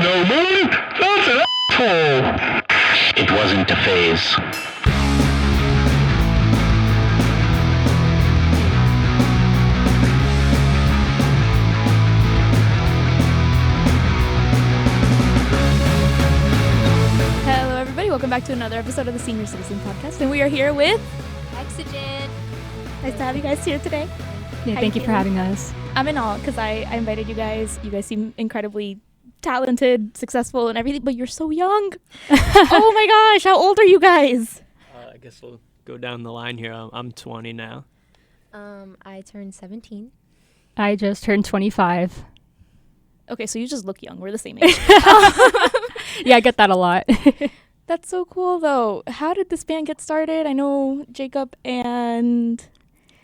no money, that's an asshole. It wasn't a phase. Hello, everybody. Welcome back to another episode of the Senior Citizen Podcast, and we are here with Exigent. Nice to have you guys here today. Yeah, thank you for having us. I'm in awe because I invited you guys. You guys seem incredibly talented, successful, and everything, but you're so young. Oh my gosh, how old are you guys? I guess we'll go down the line here. I'm 20 now. I turned 17. I just turned 25. Okay, so you just look young. We're the same age. Yeah, I get that a lot. That's so cool, though. How did this band get started? I know Jacob and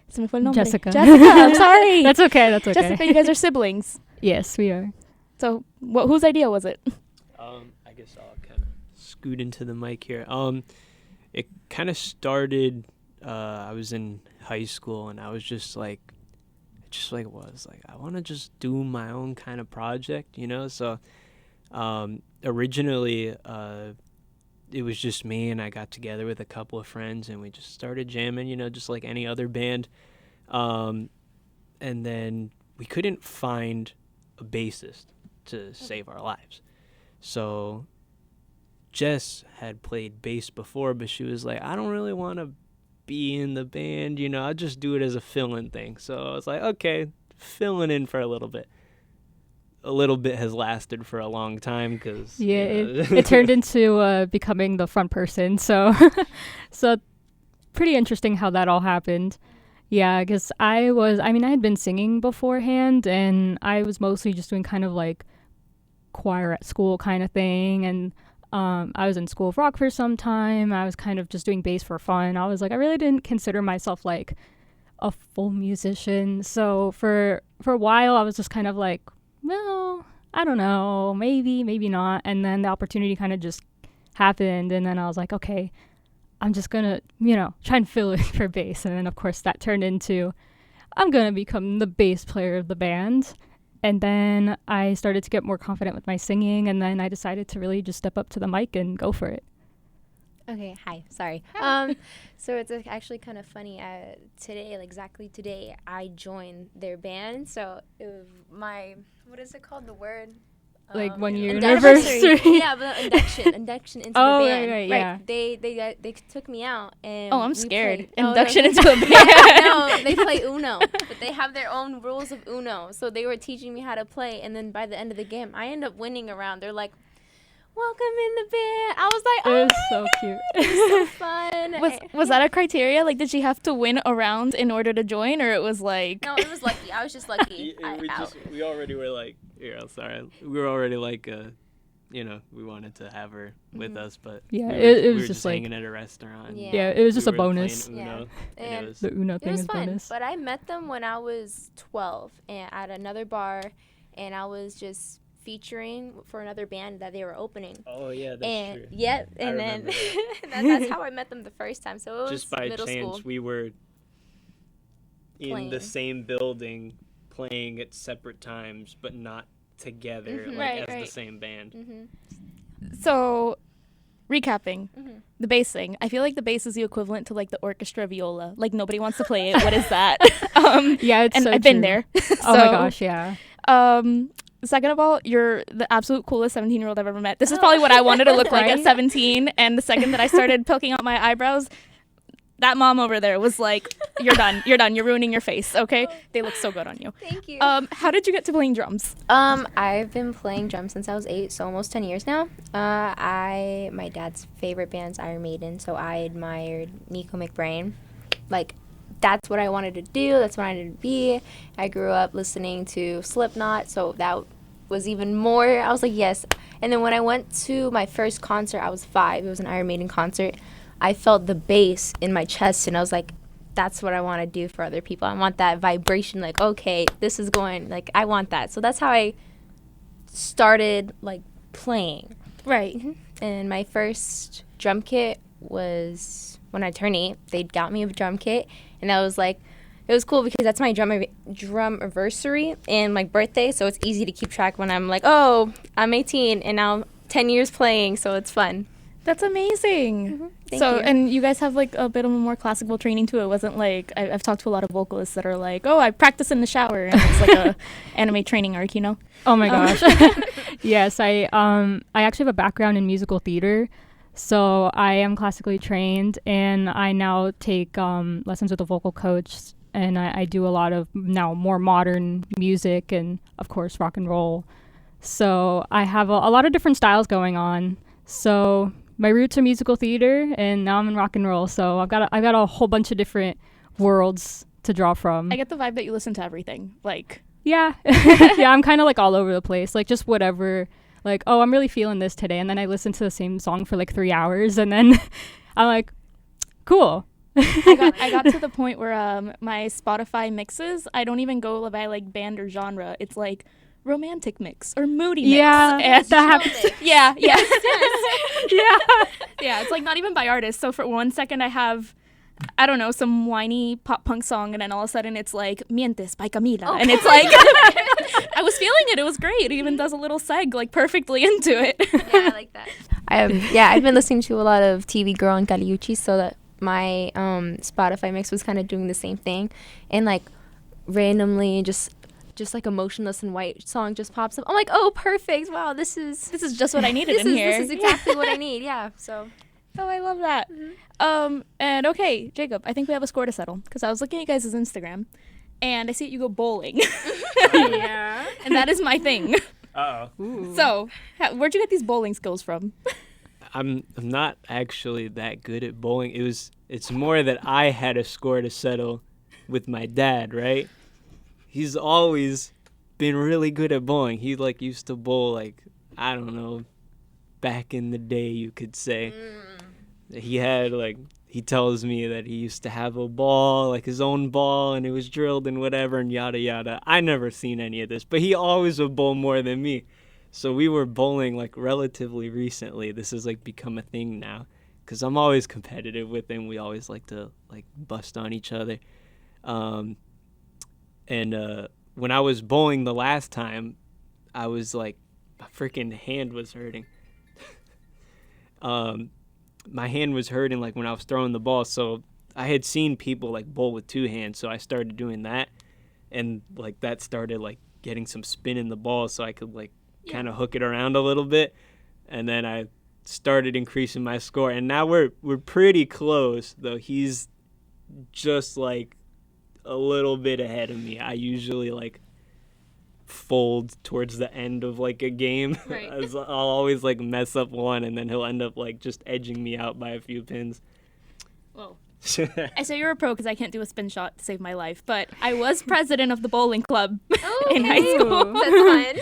Jessica. Jessica, I'm sorry. That's okay. Jessica, you guys are siblings. Yes, we are. So whose idea was it? I guess I'll kind of scoot into the mic here. It kind of started, I was in high school, and I was just like, I want to just do my own kind of project, you know? So originally, it was just me, and I got together with a couple of friends, and we just started jamming, you know, just like any other band. And then we couldn't find a bassist to save our lives. So Jess had played bass before, but she was like, I don't really want to be in the band, you know, I'll just do it as a fill-in thing. So I was like, okay, filling in for a little bit. A little bit has lasted for a long time because it turned into becoming the front person. So pretty interesting how that all happened. Yeah, because I had been singing beforehand, and I was mostly just doing kind of like choir at school kind of thing. And I was in School of Rock for some time. I was kind of just doing bass for fun. I was like, I really didn't consider myself like a full musician. So for a while, I was just kind of like, well, I don't know, maybe not. And then the opportunity kind of just happened, and then I was like, okay, I'm just gonna, try and fill in for bass. And then of course that turned into, I'm gonna become the bass player of the band. And then I started to get more confident with my singing, and then I decided to really just step up to the mic and go for it. Okay, hi. Sorry. So it's actually kind of funny. Exactly today, I joined their band. So it was what is it called? The word? Like 1 year anniversary. anniversary. Yeah, but induction into the band. Right, yeah. They took me out, and I'm scared. Played, Induction into a band. No, they play Uno, but they have their own rules of Uno. So they were teaching me how to play, and then by the end of the game, I end up winning a round. They're like, welcome in the band. I was like, it was so cute. It was so fun. Was that a criteria? Like, did she have to win a round in order to join, or it was like? No, it was lucky. I was just lucky. We already were like, we were already like, we wanted to have her with us, but yeah, we was were just hanging like at a restaurant. Yeah, it was just a bonus. Uno, and it was, the Uno thing was is fun. bonus. But I met them when I was 12 and at another bar, and I was just featuring for another band that they were opening. Oh yeah, that's true. Yep, and then that's how I met them the first time. So it was just by middle chance school. we were in the same building playing at separate times, but not together, the same band. Mm-hmm. So, recapping, the bass thing. I feel like the bass is the equivalent to like the orchestra viola. Like nobody wants to play it. What is that? Yeah, it's and so I've been true. there. Oh my gosh, yeah. Second of all, you're the absolute coolest 17-year-old I've ever met. This is probably what I wanted to look like at 17. And the second that I started poking out my eyebrows, that mom over there was like, you're done, you're ruining your face, okay? They look so good on you. Thank you. How did you get to playing drums? I've been playing drums since I was 8, so almost 10 years now. My dad's favorite band's Iron Maiden, so I admired Nico McBrain. Like, that's what I wanted to do, that's what I wanted to be. I grew up listening to Slipknot, so that was even more, I was like, yes. And then when I went to my first concert, I was 5, it was an Iron Maiden concert. I felt the bass in my chest, and I was like, that's what I want to do for other people. I want that vibration, like, okay, this is going, like, I want that. So that's how I started, like, playing. Right. Mm-hmm. And my first drum kit was when I turned 8. They got me a drum kit, and I was like, it was cool because that's my drum anniversary and my birthday, so it's easy to keep track when I'm like, oh, I'm 18 and now 10 years playing, so it's fun. That's amazing. Thank So, you. and you guys have like a bit of a more classical training too. It wasn't like I've talked to a lot of vocalists that are like, oh, I practice in the shower, and it's like a anime training arc, you know? Oh my gosh. Yes, I actually have a background in musical theater. So I am classically trained, and I now take lessons with a vocal coach, and I do a lot of now more modern music and of course rock and roll. So I have a lot of different styles going on. So my roots are musical theater, and now I'm in rock and roll. So I've got a whole bunch of different worlds to draw from. I get the vibe that you listen to everything. Like, Yeah. Yeah, I'm kind of like all over the place. Like just whatever. Like, oh, I'm really feeling this today. And then I listen to the same song for like 3 hours. And then I'm like, cool. I got to the point where my Spotify mixes, I don't even go by like band or genre. It's like romantic mix or moody mix. Yeah, And that happens. yeah. Yeah. Yeah, it's like not even by artist. So for 1 second I have, I don't know, some whiny pop punk song, and then all of a sudden it's like Mientes by Camila. And it's like, I was feeling it. It was great. It even does a little seg like perfectly into it. Yeah, I like that. I've been listening to a lot of TV Girl and Caliucci, so that my Spotify mix was kind of doing the same thing, and like randomly just like a Motionless in White song just pops up. I'm like, oh, perfect! Wow, this is just what I needed in here. This is exactly what I need. Yeah. So. Oh, I love that. And okay, Jacob, I think we have a score to settle, because I was looking at you guys' Instagram, and I see that you go bowling. Yeah. And that is my thing. Uh-oh. So, where'd you get these bowling skills from? I'm not actually that good at bowling. It's more that I had a score to settle with my dad, right? He's always been really good at bowling. He like used to bowl like, I don't know, back in the day, you could say. He had like, he tells me that he used to have a ball, like his own ball, and it was drilled and whatever and yada yada. I never seen any of this, but he always would bowl more than me. So we were bowling like relatively recently. This has like become a thing now, because I'm always competitive with him. We always like to like bust on each other. And when I was bowling the last time, I was like, my freaking hand was hurting. My hand was hurting like when I was throwing the ball. So I had seen people like bowl with two hands, so I started doing that, and like that started like getting some spin in the ball, so I could like kind of hook it around a little bit. And then I started increasing my score, and now we're pretty close, though he's just like a little bit ahead of me. I usually like fold towards the end of like a game. Right. I'll always like mess up one, and then he'll end up like just edging me out by a few pins. Whoa. I say you're a pro because I can't do a spin shot to save my life, but I was president of the bowling club in high school. That's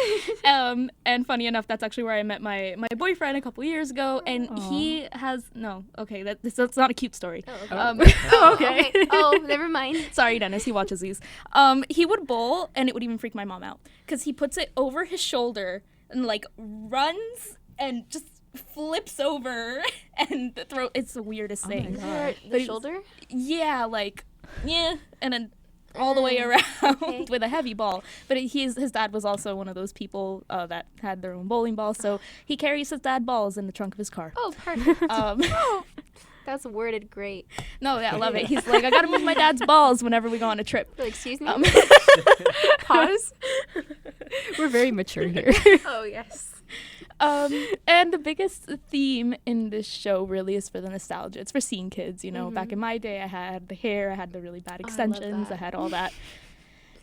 fun. And funny enough, that's actually where I met my boyfriend a couple years ago, and he has that's not a cute story. Okay. Oh, never mind. Sorry, Dennis. He watches these. He would bowl, and it would even freak my mom out because he puts it over his shoulder and like runs and just flips over and the throw. It's the weirdest thing. The shoulder? Yeah, like and then all the way around with a heavy ball. But his dad was also one of those people that had their own bowling ball, so he carries his dad balls in the trunk of his car. Oh, perfect. That's worded great. No, yeah, I love it. He's like, I gotta move my dad's balls whenever we go on a trip. Like, excuse me? Pause. We're very mature here. Oh, yes. And the biggest theme in this show really is for the nostalgia. It's for seeing kids, you know. Back in my day, I had the hair, I had the really bad extensions, I had all that.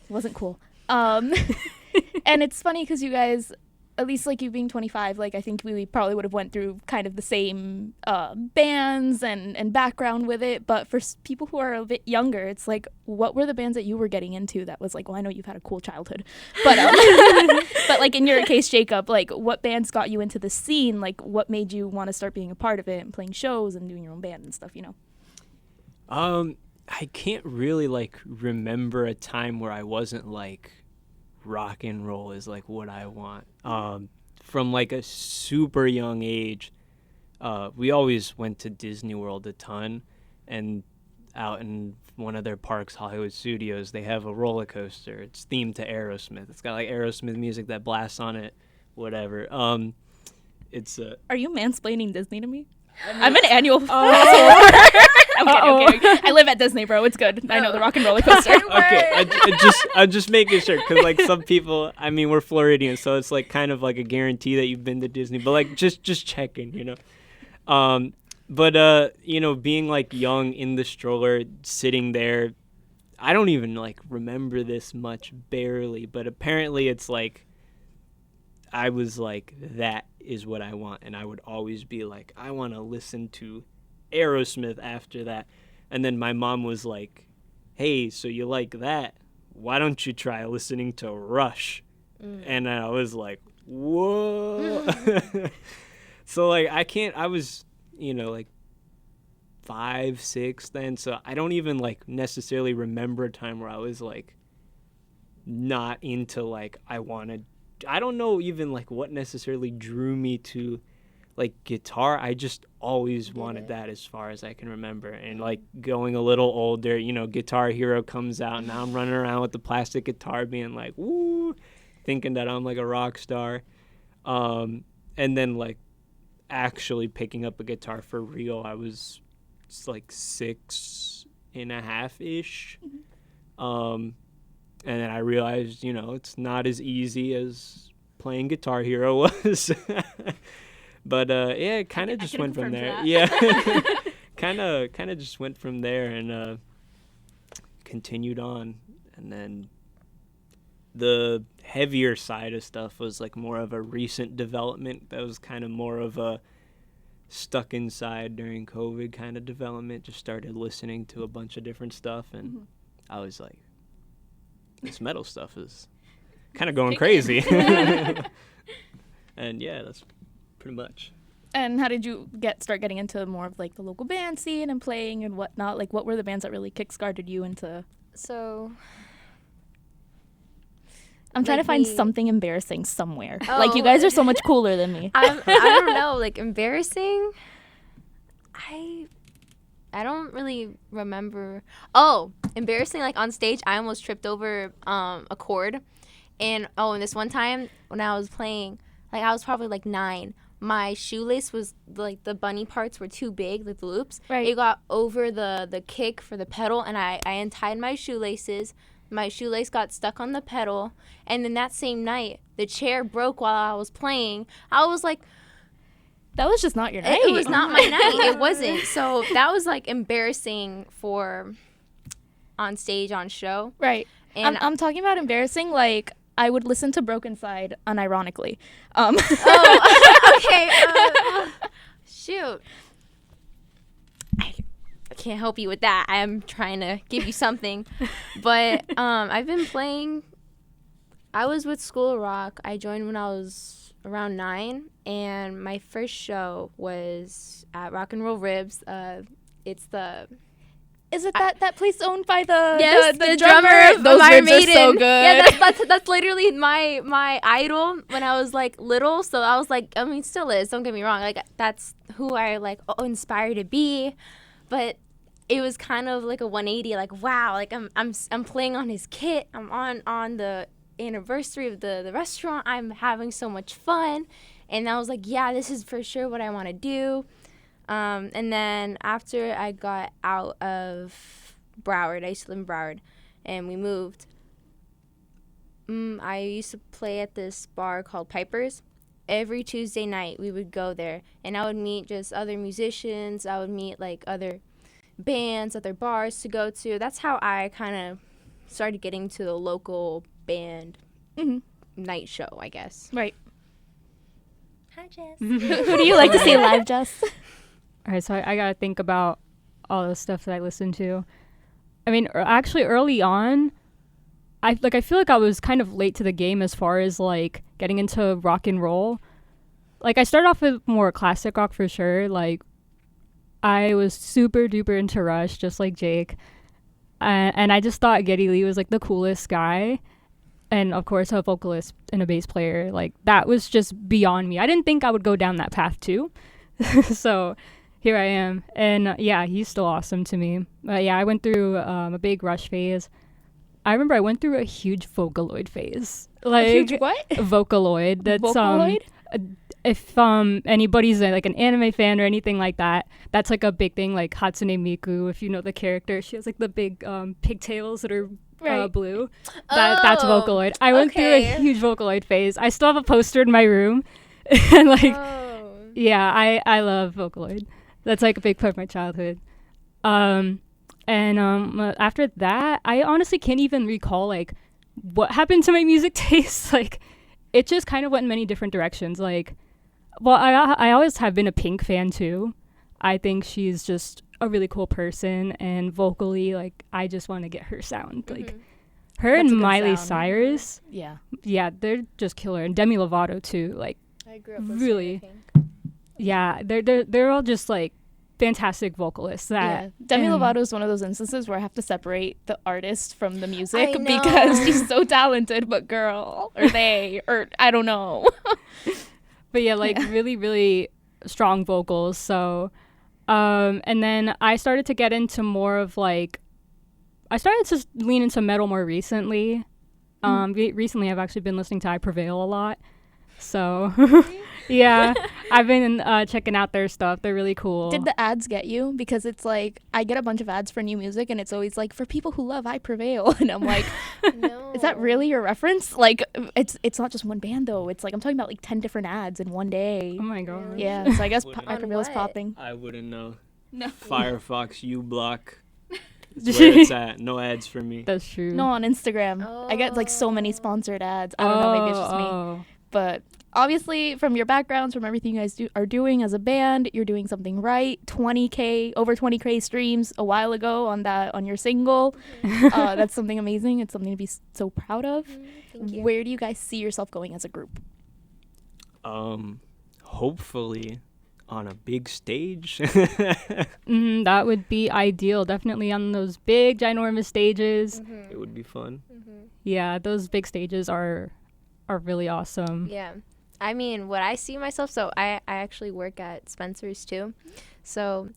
It wasn't cool. And it's funny because you guys, at least like you being 25, like I think we probably would have went through kind of the same bands and background with it. But for people who are a bit younger, it's like, what were the bands that you were getting into that was like, well, I know you've had a cool childhood, but but like in your case, Jacob, like what bands got you into the scene? Like what made you want to start being a part of it and playing shows and doing your own band and stuff, you know? I can't really like remember a time where I wasn't like, rock and roll is like what I want. From like a super young age, we always went to Disney World a ton, and out in one of their parks, Hollywood Studios. They have a roller coaster. It's themed to Aerosmith. It's got like Aerosmith music that blasts on it, whatever. It's Are you mansplaining Disney to me? I'm an annual pass holder. I'm kidding. I live at Disney, bro. It's good. I know the Rock and Roller Coaster. Okay, I'm just making sure, because like some people, I mean, we're Floridians, so it's like kind of like a guarantee that you've been to Disney, but like just checking, you know. But you know, being like young in the stroller, sitting there, I don't even like remember this much, barely, but apparently it's like I was like, that is what I want, and I would always be like, I want to listen to Aerosmith after that. And then my mom was like, hey, so you like that? Why don't you try listening to Rush? And I was like, whoa. So like I was, you know, like 5, 6 then, so I don't even like necessarily remember a time where I was like not into like I don't know even like what necessarily drew me to like guitar. I just always wanted that as far as I can remember. And like going a little older, you know, Guitar Hero comes out, and now I'm running around with the plastic guitar being like, woo, thinking that I'm like a rock star. And then like actually picking up a guitar for real, I was like 6.5-ish. And then I realized, you know, it's not as easy as playing Guitar Hero was. But yeah, it kind of just went from there. Yeah, kind of just went from there and continued on. And then the heavier side of stuff was like more of a recent development. That was kind of more of a stuck inside during COVID kind of development. Just started listening to a bunch of different stuff, and I was like, this metal stuff is kind of going crazy. And yeah, that's pretty much. And how did you start getting into more of like the local band scene and playing and whatnot? Like, what were the bands that really kickstarted you into? So I'm trying to find something embarrassing somewhere. Like, you guys are so much cooler than me. I don't know, like embarrassing. I don't really remember. Oh, embarrassing, like on stage, I almost tripped over a chord. And this one time when I was playing, like I was probably like 9. My shoelace was like, the bunny parts were too big, like the loops. Right. It got over the kick for the pedal, and I untied my shoelaces. My shoelace got stuck on the pedal, and then that same night, the chair broke while I was playing. I was like, that was just not your night. it was not my night. It wasn't. So that was like embarrassing for on stage, on show. Right. And I'm talking about embarrassing, like I would listen to Broken Side unironically. Okay. Shoot. I can't help you with that. I am trying to give you something. But I've been playing. I was with School of Rock. I joined when I was around 9. And my first show was at Rock and Roll Ribs. It's the... Is it that place owned by the drummer of Those Iron ribs are so Maiden? good. Yeah, that's literally my idol when I was like little. So I was like, I mean, still is. Don't get me wrong. Like that's who I like inspire to be. But it was kind of like a 180. Like wow, like I'm playing on his kit. I'm on the anniversary of the restaurant. I'm having so much fun, and I was like, yeah, this is for sure what I want to do. And then after I got out of Broward, I used to live in Broward, and we moved. I used to play at this bar called Piper's. Every Tuesday night, we would go there, and I would meet just other musicians. I would meet, like, other bands, other bars to go to. That's how I kind of started getting to the local band night show, I guess. Right. Hi, Jess. Who do you like to see live, Jess? All right, so I gotta think about all the stuff that I listened to. I mean, actually, early on, I feel like I was kind of late to the game as far as like getting into rock and roll. Like I started off with more classic rock for sure. Like I was super duper into Rush, just like Jake, and I just thought Geddy Lee was like the coolest guy. And of course, a vocalist and a bass player, like that was just beyond me. I didn't think I would go down that path too. So here I am. And yeah, he's still awesome to me. Yeah, I went through a big Rush phase. I remember I went through a huge Vocaloid phase. Like, Huge what? Vocaloid. That's Vocaloid? if anybody's like an anime fan or anything like that, that's like a big thing. Like Hatsune Miku, if you know the character, she has like the big pigtails that are Right. blue. That's Oh, Vocaloid. I went through a okay. huge Vocaloid phase. I still have a poster in my room, and like, Oh. yeah, I love Vocaloid. That's like a big part of my childhood. After that, I honestly can't even recall like what happened to my music taste. Like, it just kind of went in many different directions. Like, well, I always have been a Pink fan too. I think she's just a really cool person, and vocally, like, I just want to get her sound. Like, her That's a and good Miley sound. Cyrus, Yeah. yeah, they're just killer. And Demi Lovato too. Like, I grew up Really? yeah, they're all just like fantastic vocalists. Yeah. Demi and- Lovato is one of those instances where I have to separate the artist from the music I know. because she's so talented, but girl, or they, or I don't know. But yeah, like really, really strong vocals. So, and then I started to get into more of like, I started to lean into metal more recently. Recently I've actually been listening to I Prevail a lot. So, yeah, I've been checking out their stuff. They're really cool. Did the ads get you? Because it's like, I get a bunch of ads for new music and it's always like, for people who love I Prevail. And I'm like, No. is that really your reference? Like, it's not just one band though. It's like, I'm talking about like 10 different ads in one day. Oh my god. Yeah, so I guess Wouldn't I know. Prevail is On what? popping. I wouldn't know. No. Firefox U Block. That's where it's at. No ads for me. That's true. No, on Instagram. I get like so many sponsored ads. I don't know, maybe it's just me. But obviously, from your backgrounds, from everything you guys are doing as a band, you're doing something right. Over 20K streams a while ago on your single. That's something amazing. It's something to be so proud of. Thank you. Where do you guys see yourself going as a group? Hopefully on a big stage. That would be ideal. Definitely on those big, ginormous stages. It would be fun. Yeah, those big stages are really awesome. Yeah. I mean, what I see myself, so I actually work at Spencer's too. So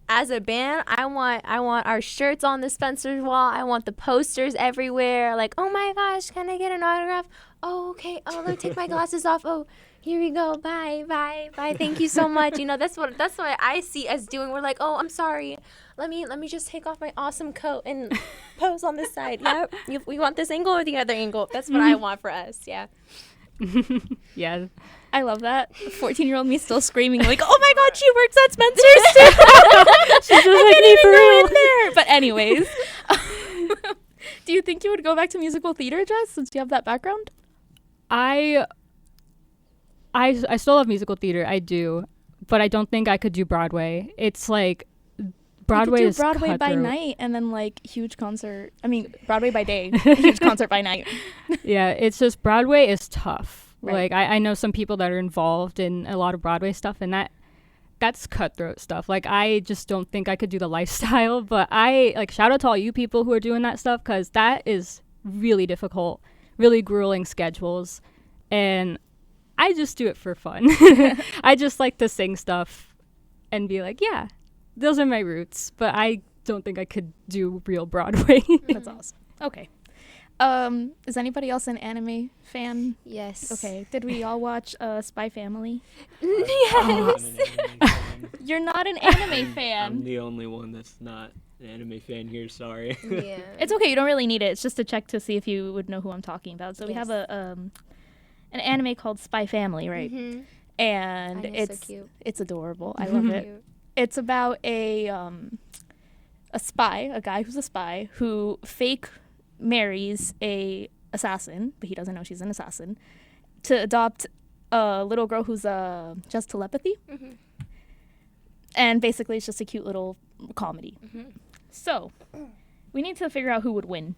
as a band, I want our shirts on the Spencer's wall. I want the posters everywhere. Like, oh my gosh, can I get an autograph? Oh, okay. Oh, let me take my glasses off. Oh, here we go. Bye, bye, bye. Thank you so much. You know, that's what I see us doing. We're like, oh, I'm sorry. Let me just take off my awesome coat and pose on this side. Yep. We want this angle or the other angle. That's what I want for us. Yeah. Yeah. I love that. 14-year-old me still screaming like, "Oh my god, she works at Spencer's too!" She's just like me for Go real. in there. But anyways, do you think you would go back to musical theater, Jess, since you have that background? I still love musical theater. I do, but I don't think I could do Broadway. It's like Broadway you could do is Broadway by cutthroat. night and then like huge concert. I mean, Broadway by day, huge concert by night. Yeah, it's just Broadway is tough. Right. Like I know some people that are involved in a lot of Broadway stuff, and that's cutthroat stuff. Like I just don't think I could do the lifestyle. But I like shout out to all you people who are doing that stuff, because that is really difficult, really grueling schedules, and I just do it for fun. I just like to sing stuff and be like, yeah, those are my roots. But I don't think I could do real Broadway. That's awesome. Okay. Is anybody else an anime fan? Yes. Okay. Did we all watch Spy Family? Yes. You're not an anime I'm fan. the only one that's not an anime fan here. Sorry. Yeah. It's okay. You don't really need it. It's just to check to see if you would know who I'm talking about. So we Yes. have an anime called Spy Family, right? Mhm. And I know, it's so cute. it's adorable. I love it. Cute. It's about a spy, a guy who's a spy who fake marries a assassin, but he doesn't know she's an assassin, to adopt a little girl who's just telepathy. Mhm. And basically it's just a cute little comedy. Mhm. So we need to figure out who would win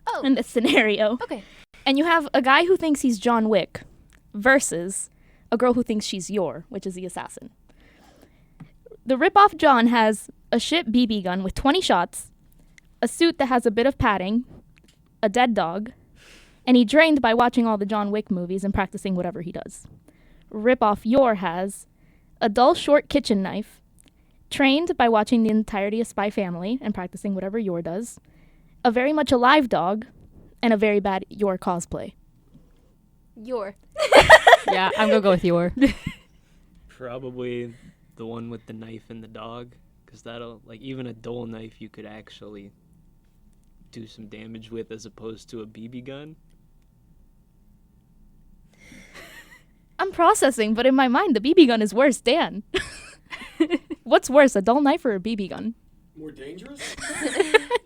Oh. in this scenario. Okay. And you have a guy who thinks he's John Wick versus a girl who thinks she's Yor, which is the assassin. The rip-off John has a shit BB gun with 20 shots, a suit that has a bit of padding, a dead dog, and he drained by watching all the John Wick movies and practicing whatever he does. Rip-off Yor has A dull, short kitchen knife. Trained by watching the entirety of Spy Family and practicing whatever Yor does. A very much alive dog. And a very bad Yor cosplay. Yor. Yeah, I'm gonna go with Yor. Probably the one with the knife and the dog, because that'll, like, even a dull knife you could actually do some damage with as opposed to a BB gun. I'm processing, but in my mind, the BB gun is worse. Dan. What's worse, a dull knife or a BB gun? More dangerous?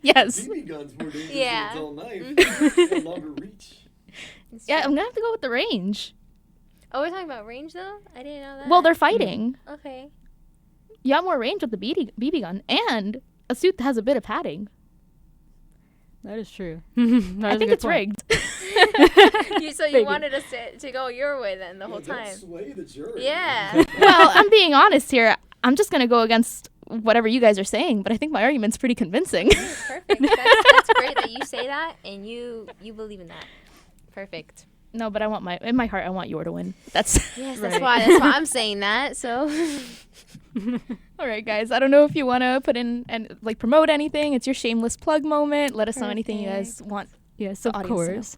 Yes. BB gun's more dangerous Yeah. than a dull knife. And longer reach. Yeah, I'm gonna have to go with the range. Oh, we're talking about range though? I didn't know that. Well, they're fighting. Okay. You have more range with the BB gun and a suit that has a bit of padding. That is true. I think it's rigged. So you Maybe. wanted us to go your way then the whole Don't time. sway the jury. Yeah. Well, I'm being honest here. I'm just gonna go against whatever you guys are saying, but I think my argument's pretty convincing. Perfect. That's great that you say that and you believe in that. Perfect. No, but in my heart, I want Yor to win. That's Yes, Right. that's why I'm saying that. So all right, guys. I don't know if you want to put in and like promote anything. It's your shameless plug moment. Let us know anything you guys want. Yes, the of audience to know. course.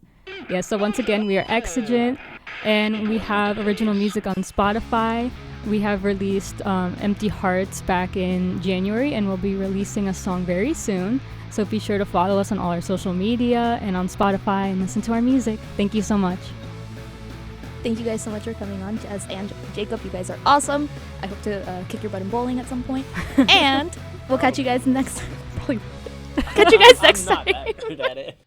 Yeah, so once again, we are Exigent, and we have original music on Spotify. We have released Empty Hearts back in January, and we'll be releasing a song very soon. So be sure to follow us on all our social media and on Spotify and listen to our music. Thank you so much. Thank you guys so much for coming on. Jazz and Jacob, you guys are awesome. I hope to kick your butt in bowling at some point. And we'll catch you guys next. Catch you guys next I'm not time. that good at it.